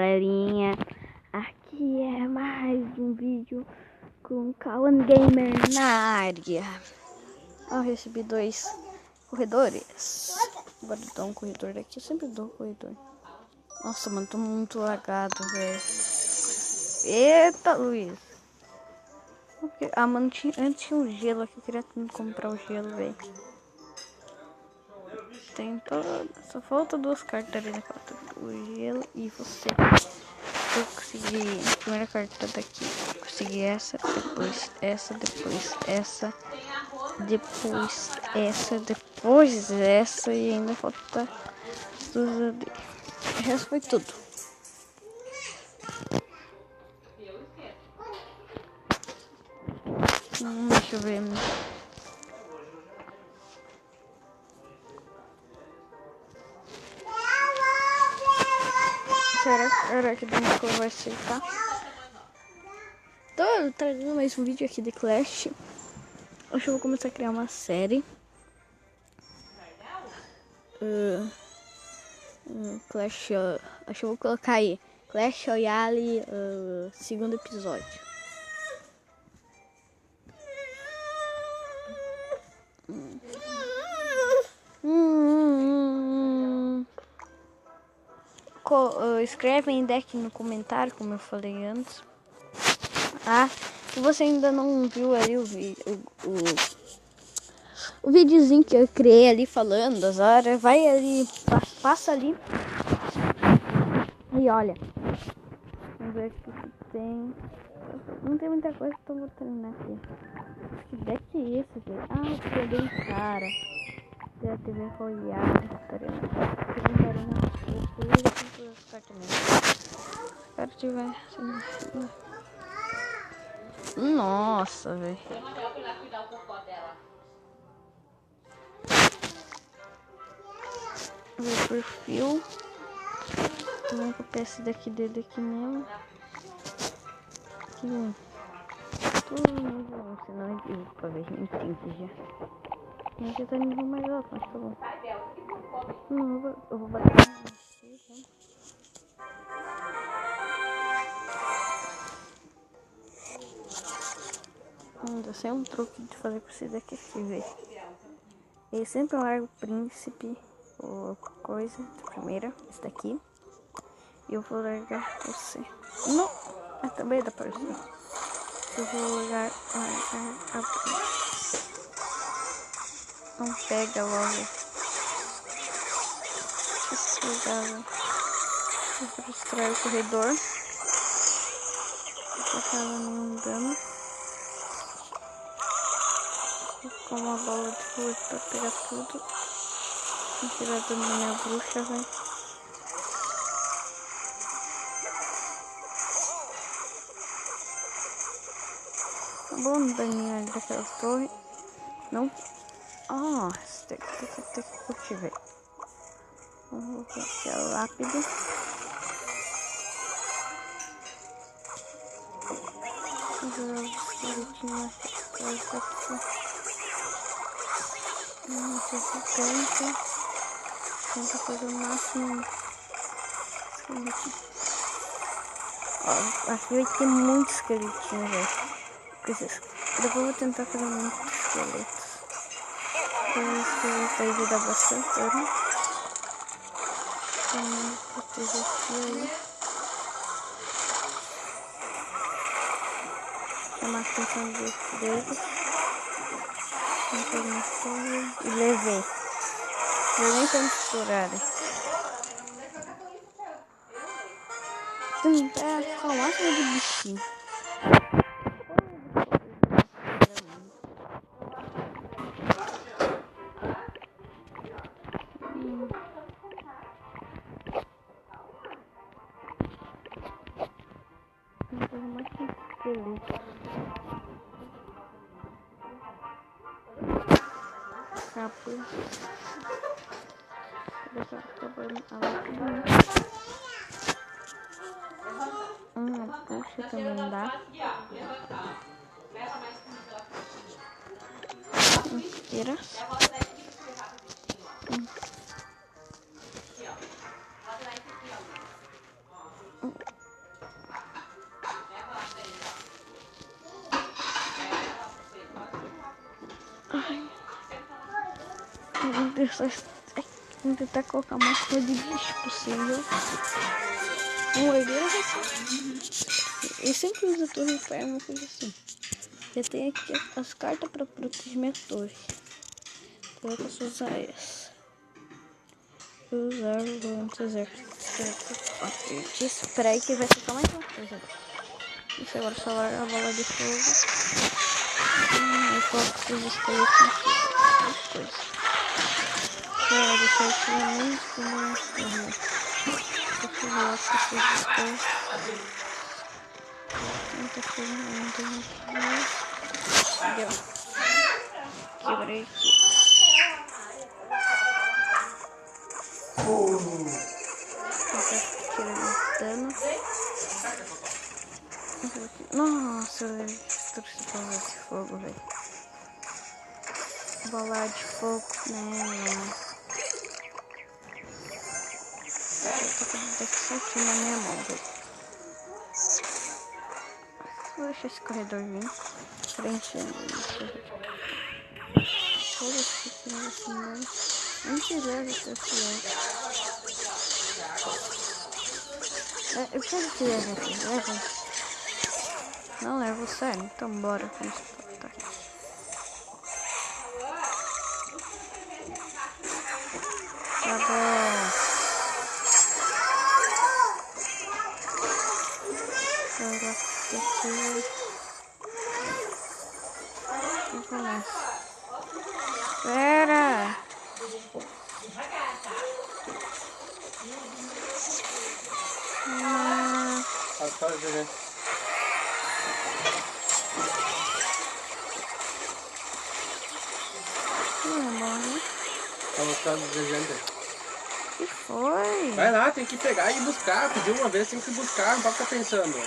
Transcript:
galerinha, aqui é mais um vídeo com Cauã Gamer na área. Eu recebi 2 corredores. Agora dar um corredor daqui, eu sempre dou corredor. Nossa, mano, tô muito lagado, velho. Eita, Luiz. Ah, mano, antes tinha um gelo aqui, eu queria comprar o gelo, velho. Tem toda... Só falta 2 cartas ali na carta. O gelo e você. Eu consegui a primeira carta daqui. Consegui essa, depois essa, depois essa, depois essa, depois essa e ainda falta 2 ali. O resto foi tudo. Deixa eu ver. Será que o vai aceitar? Tô trazendo mais um vídeo aqui de Clash. Acho que eu vou começar a criar uma série. Clash, acho que eu vou colocar aí Clash Royale, segundo episódio. Escreve em deck no comentário, como eu falei antes. Se você ainda não viu ali o videozinho que eu criei ali falando as horas, vai ali, passa ali e olha. Vamos ver o que tem. Não tem muita coisa que eu tô botando aqui. Que deck é esse, velho? Eu peguei um cara da TV Royale. Nossa, velho. Meu perfil. Vamos copiar esse daqui dele aqui mesmo. Aqui. Tudo novo, senão eu pra ver, entende já. Não sei se tá nível mais alto, mas tá bom. Não, eu vou bater aqui, Ainda sei um truque de fazer com esse daqui aqui, velho. Ele sempre larga o príncipe ou coisa de primeira, esse daqui. E eu vou largar você. Não! Mas também dá pra ver. Eu vou largar a não pega logo. Desligado. Vou frustrar o corredor. Vou colocar ela nenhum dano. Vou colocar uma bola de fogo pra pegar tudo. Vou tirar dano da minha bruxa, velho. Bom daninho daquelas torres. Não. Esse daqui tem que curtir, velho. Vamos colocar lápide. Vou jogar os esqueletinhos aqui. Não sei se tenta fazer o máximo. Aqui vai ter muitos esqueletinhos, velho. Depois eu vou tentar fazer muitos esqueletos. Os esqueletos aí vai dar bastante dano. Vamos proteger aqui aí. Chamar a atenção deles. E levei. Eu nem tanto estourado. Tentar ficar o máximo de bichinho. Capa. Puxa também dá. Mentira. Vou tentar colocar o máximo de bicho possível. Um herdeiro eu sempre uso a torre de ferro, uma coisa assim. Eu tenho aqui as cartas para proteger minha torre. Então eu posso usar essa. Vou usar o exército. Espera aí que vai ficar mais uma coisa. Isso agora só larga a bola de fogo. Eu coloco os esqueletos aqui. Coisa. Pra deixar aqui na mesma torre. Deixa eu ver se vocês estão. Muita coisa não tem aqui. Deu. Quebrei aqui. Dano. Nossa, eu trouxe bola de fogo, velho. Bola de fogo, né? Eu tô com o deck certinho na minha mão, velho. Vou deixar esse corredor vir. Preenchendo isso. Todos que tem assim, né? Antes leva esse eu quero que leve aqui, leva. Não levo, sério, então bora. Vamos botar aqui. Tá bom. Agora aqui. Vamos começar. Pera! Que foi? Vai lá, tem que pegar e buscar. Pediu uma vez, tem que buscar, não pode ficar pensando.